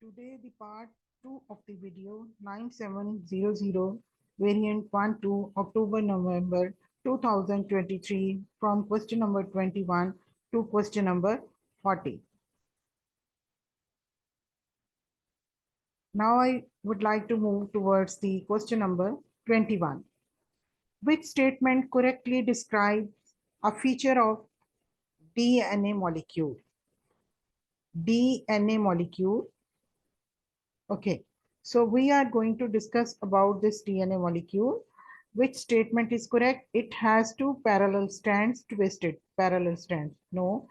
Today, the part 2 of the video 9700 variant 1 to October November 2023 from question number 21 to question number 40. Now I would like to move towards the question number 21. Which statement correctly describes a feature of DNA molecule? DNA molecule. Okay, so we are going to discuss about this DNA molecule. Which statement is correct? It has two parallel strands, twisted parallel strands. No,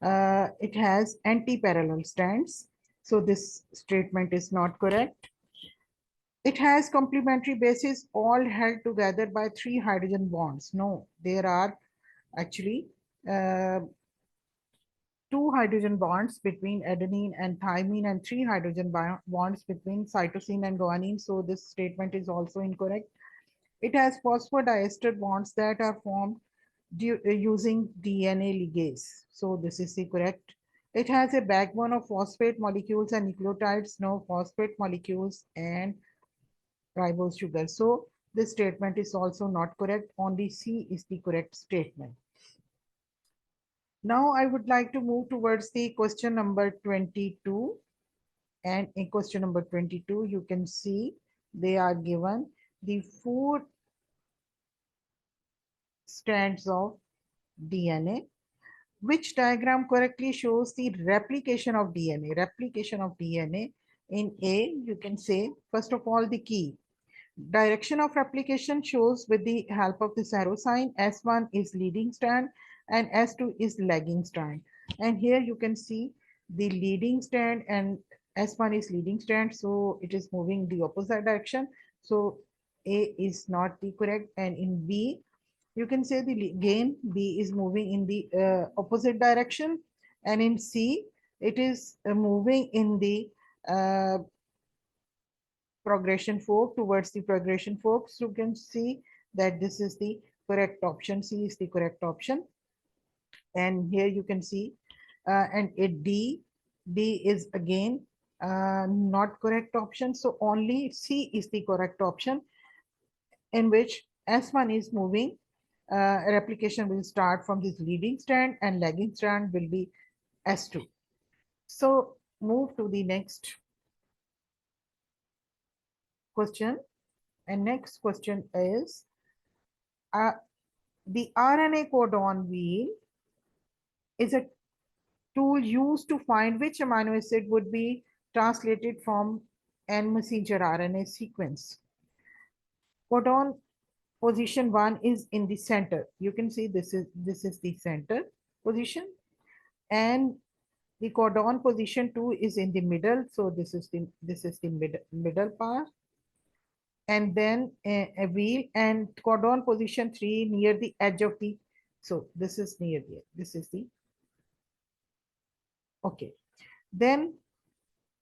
it has anti-parallel strands. So this statement is not correct. It has complementary bases all held together by three hydrogen bonds. No, there are actually uh, two hydrogen bonds between adenine and thymine and three hydrogen bonds between cytosine and guanine. So this statement is also incorrect. It has phosphodiester bonds that are formed using DNA ligase. So this is the correct. It has a backbone of phosphate molecules and nucleotides, no phosphate molecules and ribose sugar. So this statement is also not correct. Only C is the correct statement. Now I would like to move towards the question number 22. And in question number 22, you can see they are given the four strands of DNA. Which diagram correctly shows the replication of DNA? Replication of DNA in A, you can say, first of all, the key. Direction of replication shows with the help of this arrow sign. S1 is leading strand and S2 is lagging strand. And here you can see the leading strand and S1 is leading strand. So it is moving the opposite direction. So A is not the correct. And in B, you can say the gain B is moving in the opposite direction. And in C, it is moving in the uh, progression fork towards the progression fork. So you can see that this is the correct option. C is the correct option. And here you can see and it D is again not correct option. So only C is the correct option in which S1 is moving. Replication will start from this leading strand and lagging strand will be S2. So move to the next question. And next question is uh, the RNA codon wheel is a tool used to find which amino acid would be translated from N messenger RNA sequence. Codon position 1 is in the center. You can see this is the center position, and the codon position 2 is in the middle. So this is the middle part, and then a wheel and codon position 3 near the edge of the, so this is near the, this is the, okay. Then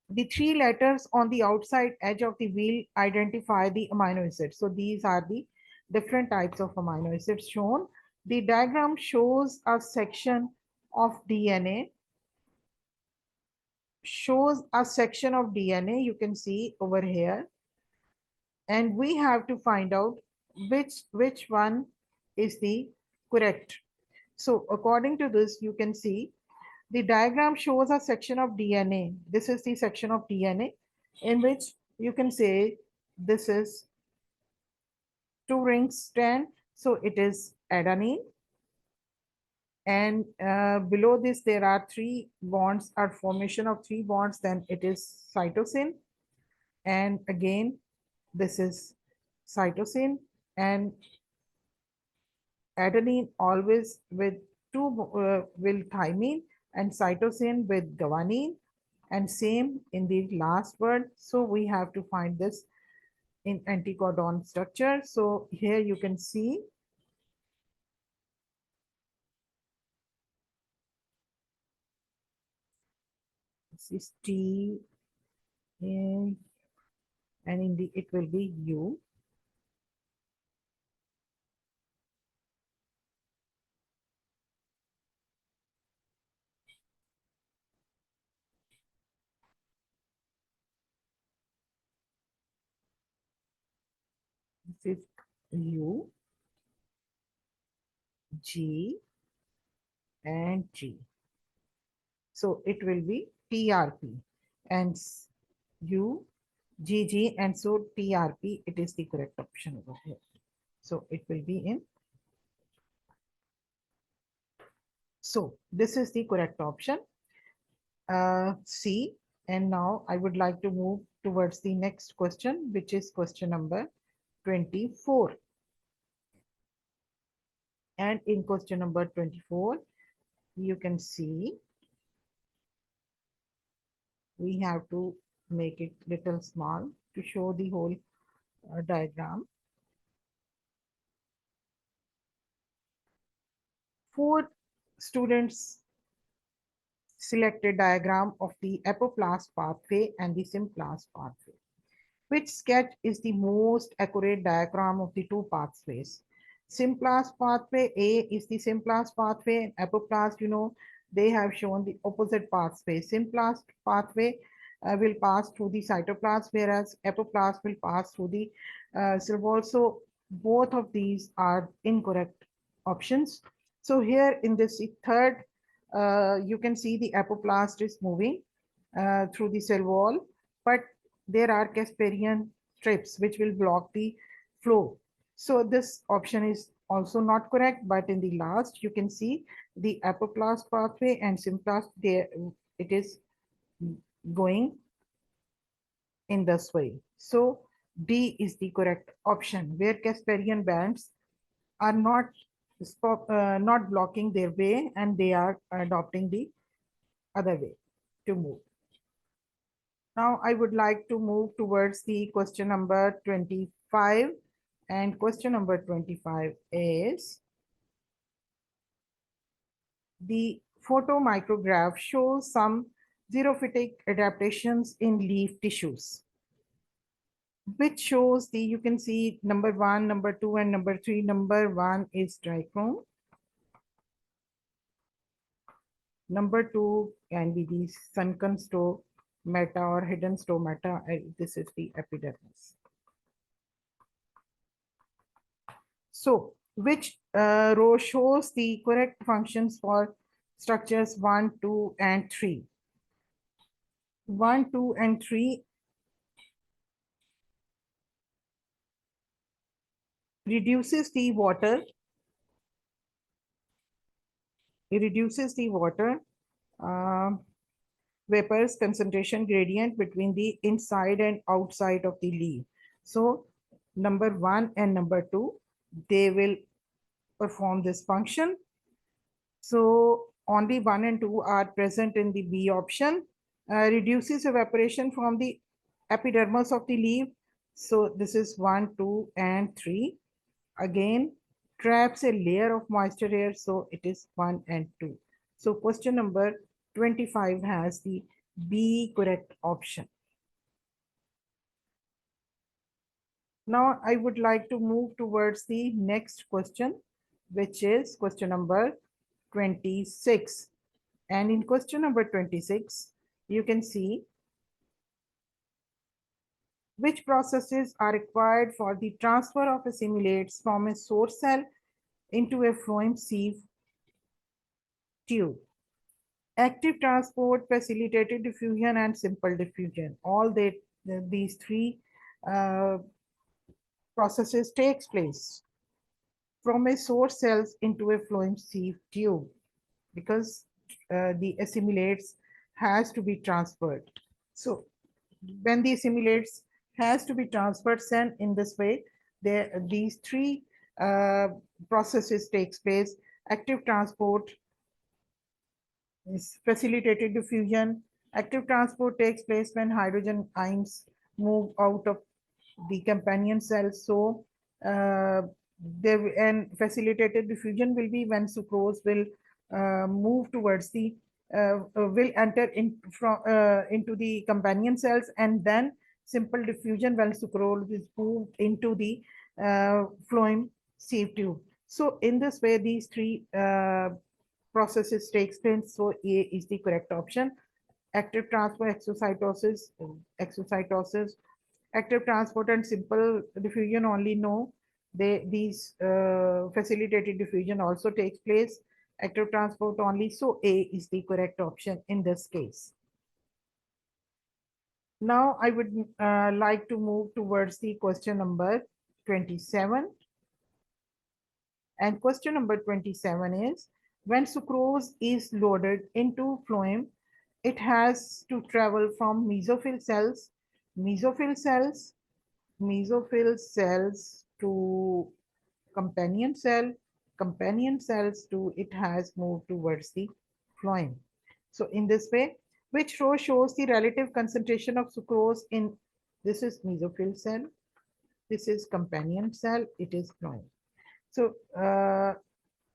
the three letters on the outside edge of the wheel identify the amino acids. So these are the different types of amino acids shown. The diagram shows a section of DNA, you can see over here, and we have to find out which one is the correct. So according to this, you can see the diagram shows a section of DNA. This is the section of DNA in which you can say this is two ring strand. So it is adenine. And below this, there are three bonds, or formation of three bonds, then it is cytosine. And again, this is cytosine and adenine always with two will thymine and cytosine with guanine, and same in the last word. So we have to find this in anticodon structure. So here you can see this is T and in the it will be U. fifth U, G, and G. So it will be TRP and U, GG, and so TRP. It is the correct option over here. So it will be in. So this is the correct option, C. And now I would like to move towards the next question, which is question number 24. And in question number 24, you can see we have to make it little small to show the whole diagram. 4 students selected diagram of the apoplast pathway and the symplast pathway. Which sketch is the most accurate diagram of the two pathways? Symplast pathway, A is the symplast pathway. Apoplast, they have shown the opposite pathway. Symplast pathway will pass through the cytoplasm, whereas apoplast will pass through the cell wall. So both of these are incorrect options. So here in this third, you can see the apoplast is moving through the cell wall, but there are Casparian strips which will block the flow. So this option is also not correct, but in the last you can see the apoplast pathway and symplast, there it is going in this way. So D is the correct option, where Casparian bands are not blocking their way and they are adopting the other way to move. Now I would like to move towards the question number 25, and question number 25 is the photomicrograph shows some xerophytic adaptations in leaf tissues, which shows the, you can see number 1, number 2, and number 3. Number 1 is trichome. Number 2 can be the sunken stomata or hidden stomata. This is the epidermis. So, which row shows the correct functions for structures 1, 2, and 3? 1, 2, and 3 reduces the water. It reduces the water vapors concentration gradient between the inside and outside of the leaf. So number 1 and number 2, they will perform this function. So only 1 and 2 are present in the B option. Reduces evaporation from the epidermis of the leaf. So this is 1, 2, and 3. Again, traps a layer of moisture here. So it is 1 and 2. So question number 25 has the B correct option. Now I would like to move towards the next question, which is question number 26. And in question number 26, you can see which processes are required for the transfer of assimilates from a source cell into a phloem sieve tube. Active transport, facilitated diffusion, and simple diffusion. All these three processes takes place from a source cells into a phloem sieve tube, because the assimilates has to be transferred. So when the assimilates has to be transferred, then in this way, these three processes takes place. Active transport is facilitated diffusion. Active transport takes place when hydrogen ions move out of the companion cell. So and facilitated diffusion will be when sucrose will move towards the will enter into the companion cells, and then simple diffusion when sucrose is moved into the phloem sieve tube. So in this way, these three processes takes place. So A is the correct option. Active transfer, exocytosis, Active transport and simple diffusion only, no. These facilitated diffusion also takes place. Active transport only, so A is the correct option in this case. Now I would like to move towards the question number 27. And question number 27 is, when sucrose is loaded into phloem, it has to travel from mesophyll cells, mesophyll cells to companion cell, companion cells to it has moved towards the phloem. So in this way, which row shows the relative concentration of sucrose in, this is mesophyll cell, this is companion cell, it is phloem. So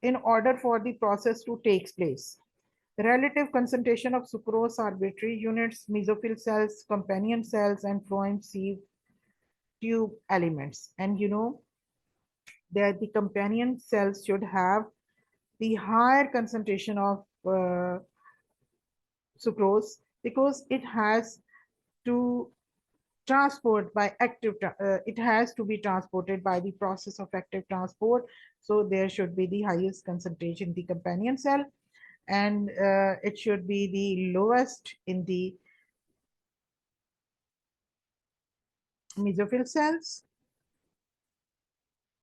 in order for the process to take place, the relative concentration of sucrose arbitrary units, mesophyll cells, companion cells, and phloem sieve tube elements. And you know that the companion cells should have the higher concentration of sucrose because it has to transport by active, it has to be transported by the process of active transport. So there should be the highest concentration in the companion cell, and it should be the lowest in the mesophyll cells,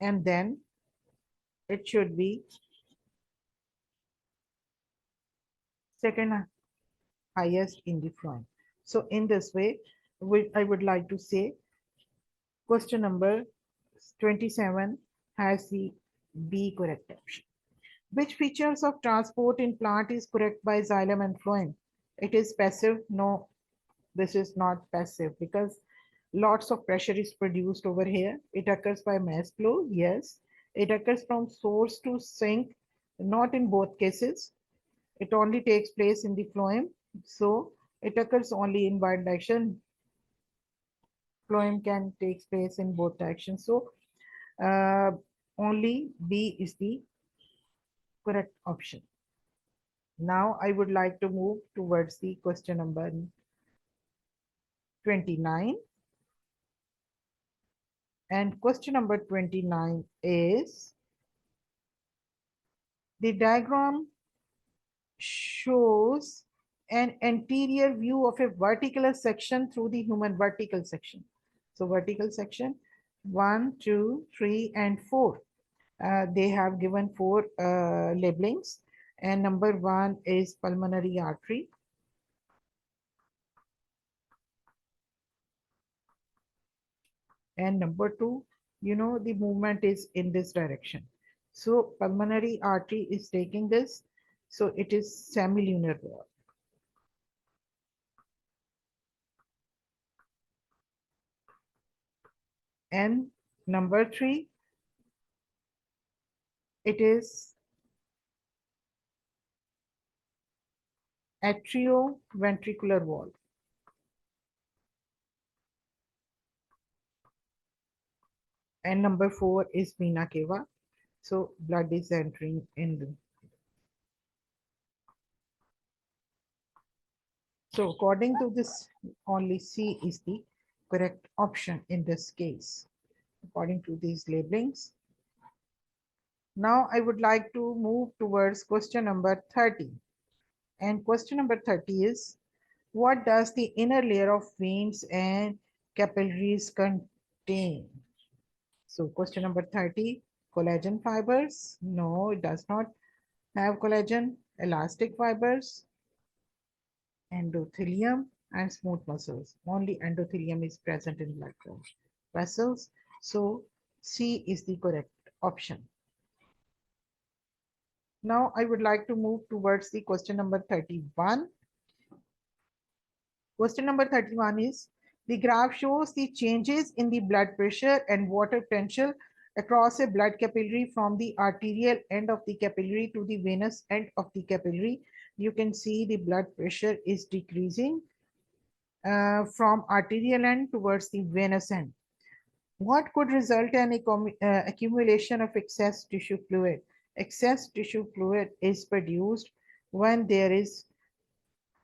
and then it should be second highest in the phloem. So in this way, I would like to say question number 27 has the B correct option. Which features of transport in plant is correct by xylem and phloem? It is passive. No, this is not passive because lots of pressure is produced over here. It occurs by mass flow. Yes. It occurs from source to sink. Not in both cases. It only takes place in the phloem. So it occurs only in one direction. Phloem can take place in both directions. So uh, only B is the correct option. Now I would like to move towards the question number 29. And question number 29 is, the diagram shows an anterior view of a vertical section through the human vertical section. So vertical section 1, 2, 3, and 4. They have given 4 labelings, and number 1 is pulmonary artery. And number 2, you know, the movement is in this direction. So pulmonary artery is taking this. So it is semilunar wall. And number 3, it is atrioventricular wall. And number 4 is vena cava. So blood is entering in the. So according to this, only C is the correct option in this case, according to these labelings. Now I would like to move towards question number 30. And question number 30 is, what does the inner layer of veins and capillaries contain? So question number 30, collagen fibers. No, it does not have collagen. Elastic fibers, endothelium, and smooth muscles. Only endothelium is present in blood vessels. So C is the correct option. Now I would like to move towards the question number 31. Question number 31 is, the graph shows the changes in the blood pressure and water potential across a blood capillary from the arterial end of the capillary to the venous end of the capillary. You can see the blood pressure is decreasing from arterial end towards the venous end. What could result in accumulation of excess tissue fluid? Excess tissue fluid is produced when there is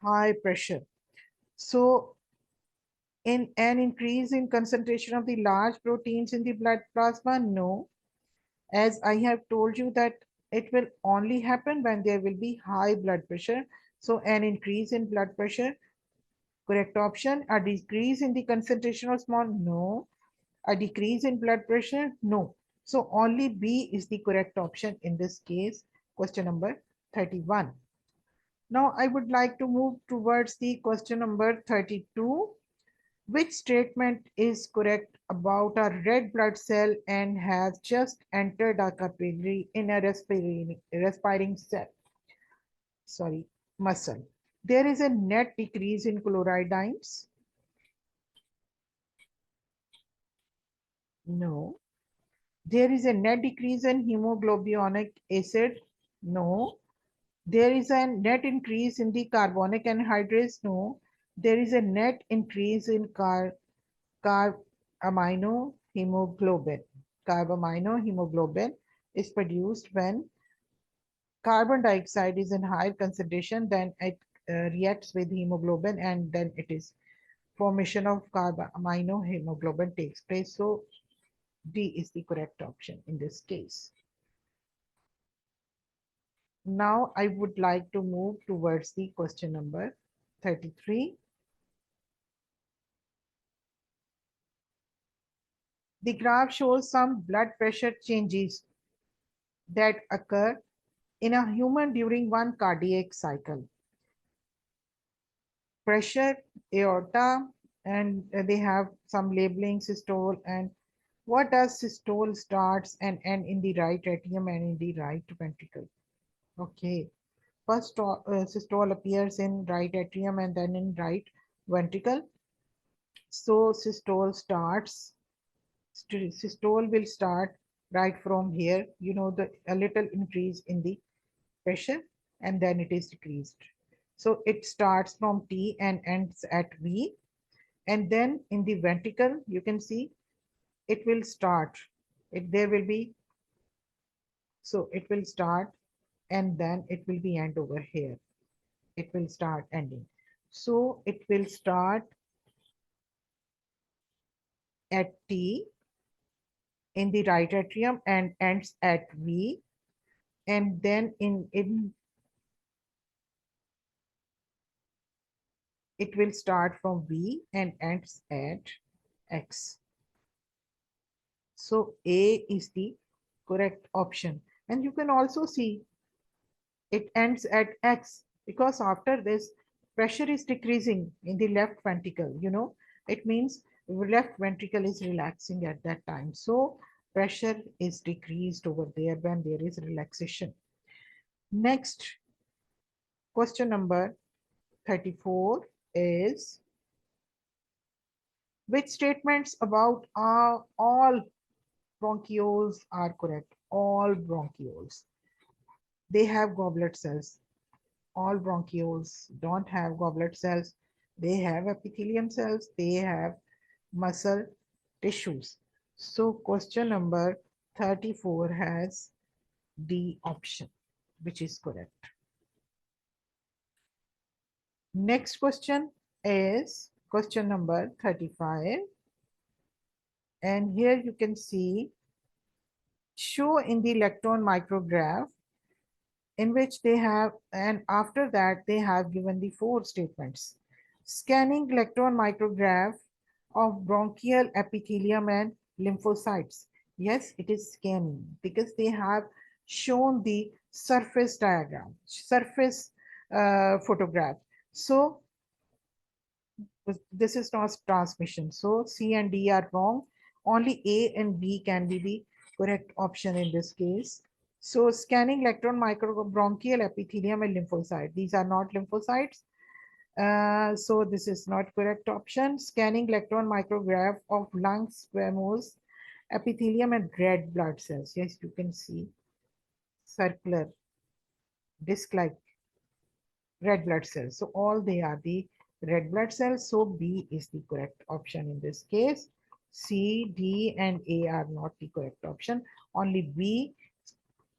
high pressure. So in an increase in concentration of the large proteins in the blood plasma? No. As I have told you that it will only happen when there will be high blood pressure. So an increase in blood pressure, correct option. A decrease in the concentration of small? No. A decrease in blood pressure? No. So only B is the correct option in this case. Question number 31. Now I would like to move towards the question number 32. Which statement is correct about a red blood cell and has just entered a capillary in a respiring cell? Sorry, muscle. There is a net decrease in chloride ions? No. There is a net decrease in hemoglobinic acid? No. There is a net increase in the carbonic anhydrase? No. There is a net increase in carbamino hemoglobin. Carbamino hemoglobin is produced when carbon dioxide is in higher concentration, then it reacts with hemoglobin, and then it is formation of carbamino hemoglobin takes place. So D is the correct option in this case. Now I would like to move towards the question number 33. The graph shows some blood pressure changes that occur in a human during one cardiac cycle. Pressure, aorta, and they have some labeling systole. And what does systole starts and end in the right atrium and in the right ventricle? Okay, first systole appears in right atrium and then in right ventricle. So systole will start right from here, a little increase in the pressure, and then it is decreased. So it starts from T and ends at V. And then in the ventricle, you can see it will start. There will be, so it will start and then it will be end over here. It will start ending. So it will start at T in the right atrium and ends at V. And then it will start from V and ends at X. So A is the correct option. And you can also see it ends at X because after this pressure is decreasing in the left ventricle, it means left ventricle is relaxing at that time. So pressure is decreased over there when there is relaxation. Next, question number 34 is, which statements about all bronchioles are correct? All bronchioles, they have goblet cells. All bronchioles don't have goblet cells. They have epithelium cells. They have muscle tissues. So question number 34 has D option, which is correct. Next question is question number 35. And here you can see, show in the electron micrograph, in which they have, and after that they have given the 4 statements. Scanning electron micrograph of bronchial epithelium and lymphocytes. Yes, it is scanning because they have shown the surface diagram, surface photograph. So this is not transmission. So C and D are wrong. Only A and B can be the correct option in this case. So scanning electron microbronchial epithelium and lymphocyte. These are not lymphocytes. So this is not correct option. Scanning electron micrograph of lungs, squamous epithelium and red blood cells. Yes, you can see circular disc-like red blood cells. So all they are the red blood cells. So B is the correct option in this case. C, D, and A are not the correct option. Only B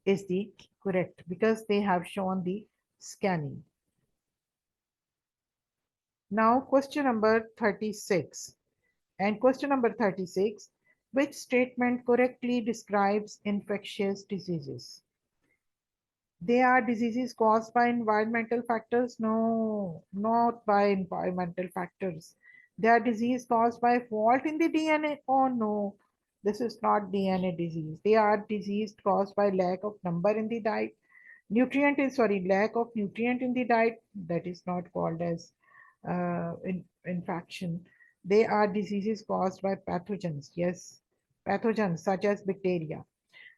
is the correct because they have shown the scanning. Now question number 36. And question number 36, which statement correctly describes infectious diseases? They are diseases caused by environmental factors? No, not by environmental factors. They are disease caused by fault in the DNA? Oh no, this is not DNA disease. They are disease caused by lack of number in the diet. Lack of nutrient in the diet. That is not called as infection. They are diseases caused by pathogens. Yes, pathogens such as bacteria,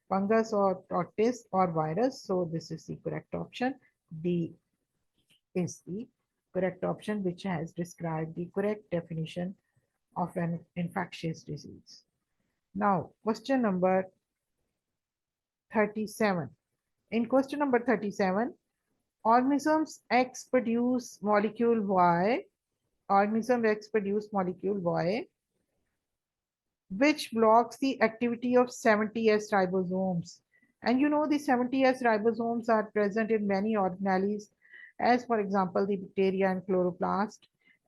fungus or protists or virus. So this is the correct option. D is the correct option, which has described the correct definition of an infectious disease. Now, question number 37. In question number 37, organisms X produce molecule Y. Organism X produce molecule Y, which blocks the activity of 70S ribosomes. And you know the 70S ribosomes are present in many organelles, as for example the bacteria and chloroplast.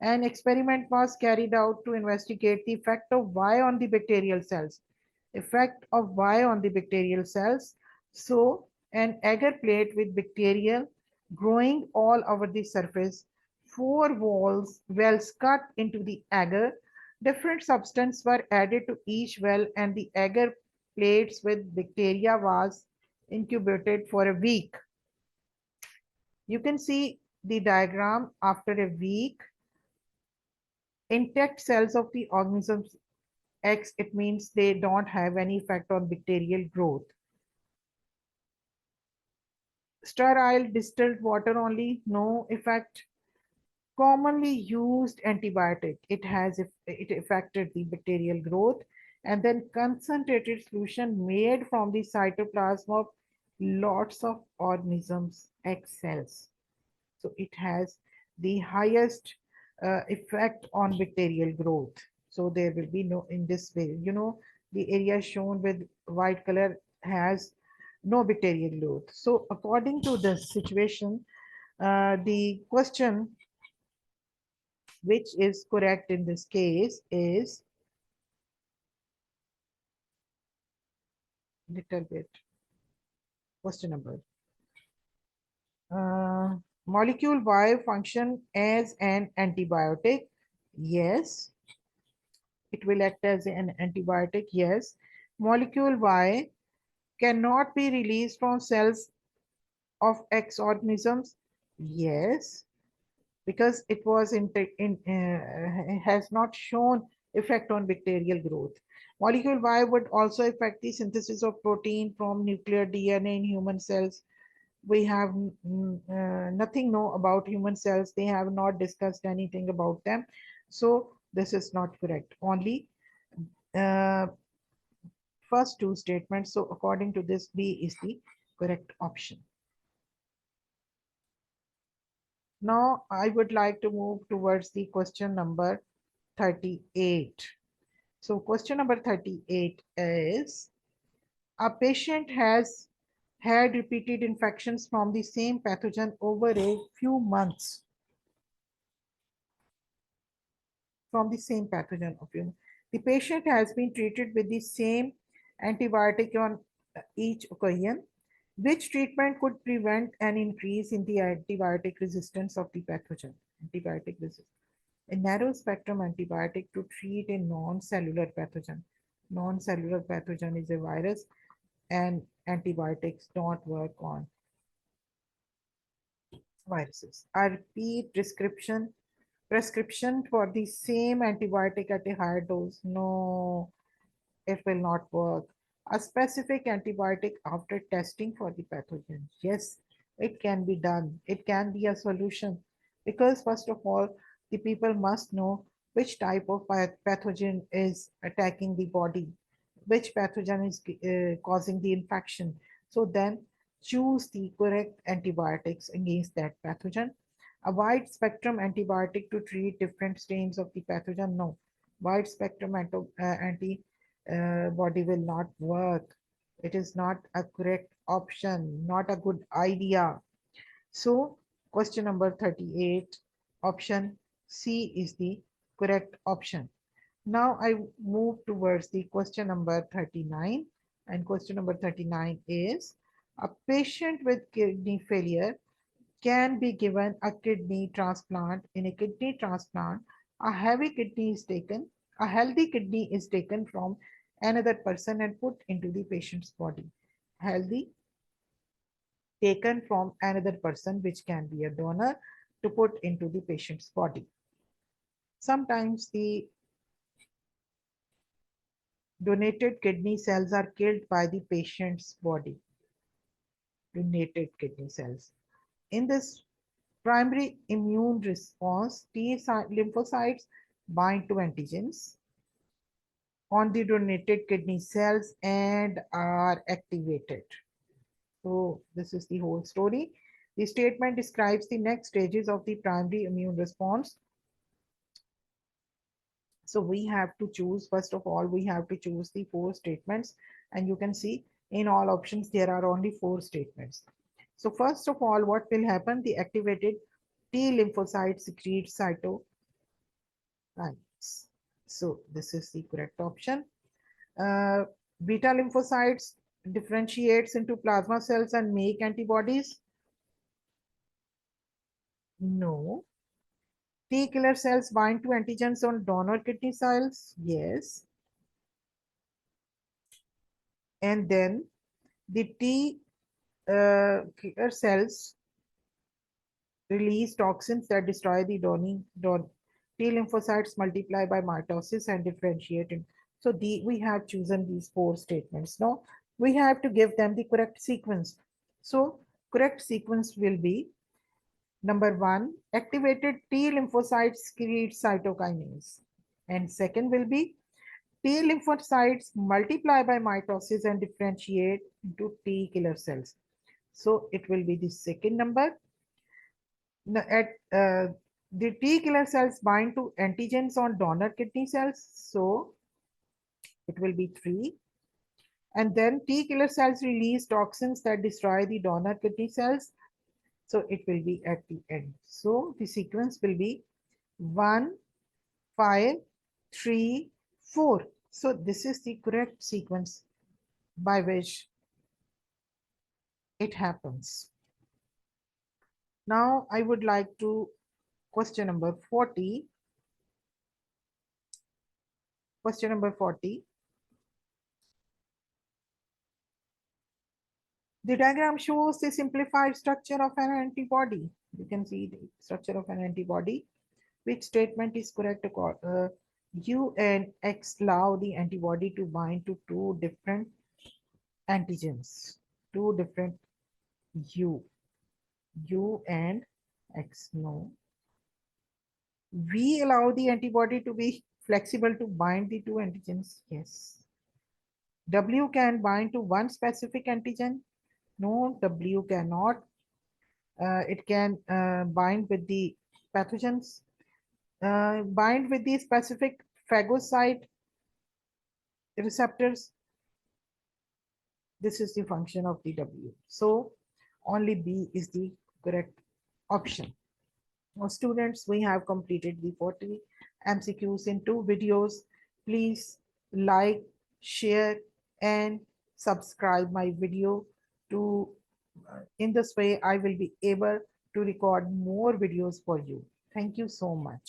An experiment was carried out to investigate the effect of Y on the bacterial cells. Effect of Y on the bacterial cells. So an agar plate with bacterial growing all over the surface, four wells cut into the agar. Different substances were added to each well and the agar plates with bacteria was incubated for a week. You can see the diagram after a week. Intact cells of the organisms X, it means they don't have any effect on bacterial growth. Sterile distilled water only, no effect. Commonly used antibiotic, it affected the bacterial growth. And then concentrated solution made from the cytoplasm of lots of organisms X cells. So it has the highest effect on bacterial growth. So there will be no, in this way, the area shown with white color has no bacterial growth. So according to the situation, the question which is correct in this case is little bit question number. Molecule Y function as an antibiotic. Yes, it will act as an antibiotic. Yes, molecule Y cannot be released from cells of X organisms. Yes, because it was has not shown effect on bacterial growth. Molecule Y would also affect the synthesis of protein from nuclear DNA in human cells. We have nothing know about human cells. They have not discussed anything about them. So this is not correct. Only uh, first two statements. So according to this, B is the correct option. Now I would like to move towards the question number 38. So question number 38 is, a patient has had repeated infections from the same pathogen over a few months. From the same pathogen of you. The patient has been treated with the same antibiotic on each occasion. Which treatment could prevent an increase in the antibiotic resistance of the pathogen? Antibiotic resistance. A narrow spectrum antibiotic to treat a non-cellular pathogen. Non-cellular pathogen is a virus and antibiotics don't work on viruses. A repeat prescription for the same antibiotic at a higher dose. No, it will not work. A specific antibiotic after testing for the pathogen. Yes, it can be done. It can be a solution because first of all, the people must know which type of pathogen is attacking the body, which pathogen is causing the infection. So then choose the correct antibiotics against that pathogen. A wide spectrum antibiotic to treat different strains of the pathogen. No, wide spectrum antibody will not work. It is not a correct option, not a good idea. So question number 38, option C is the correct option. Now I move towards the question number 39, and question number 39 is a patient with kidney failure can be given a kidney transplant. In a kidney transplant, a heavy kidney is taken, a healthy kidney is taken from another person and put into the patient's body. Healthy taken from another person, which can be a donor, to put into the patient's body. Sometimes the donated kidney cells are killed by the patient's body. Donated kidney cells. In this primary immune response, T lymphocytes bind to antigens on the donated kidney cells and are activated. So this is the whole story. The statement describes the next stages of the primary immune response. So we have to choose, first of all, we have to choose the four statements, and you can see in all options there are only four statements. So first of all, what will happen? The activated T lymphocyte secrete cytokines. So this is the correct option. Uh, Beta lymphocytes differentiates into plasma cells and make antibodies. No. T killer cells bind to antigens on donor kidney cells. Yes. And then the T killer cells release toxins that destroy the T lymphocytes multiply by mitosis and differentiate. So we have chosen these four statements. Now we have to give them the correct sequence. So correct sequence will be number one, activated T lymphocytes secrete cytokinase. And second will be T lymphocytes multiply by mitosis and differentiate into T killer cells. So it will be the second number. At the T killer cells bind to antigens on donor kidney cells. So it will be 3. And then T killer cells release toxins that destroy the donor kidney cells. So it will be at the end. So the sequence will be 1, 5, 3, 4. So this is the correct sequence by which it happens. Now I would like to question number 40. Question number 40. The diagram shows the simplified structure of an antibody. You can see the structure of an antibody. Which statement is correct? U and X allow the antibody to bind to two different antigens. Two different U. U and X. No. We allow the antibody to be flexible to bind the two antigens. Yes. W can bind to one specific antigen. No, W cannot. It can bind with the pathogens, bind with the specific phagocyte receptors. This is the function of the W. So only B is the correct option. Now, students, we have completed the 40 MCQs in 2 videos. Please like, share, and subscribe my video to in this way I will be able to record more videos for you. Thank you so much.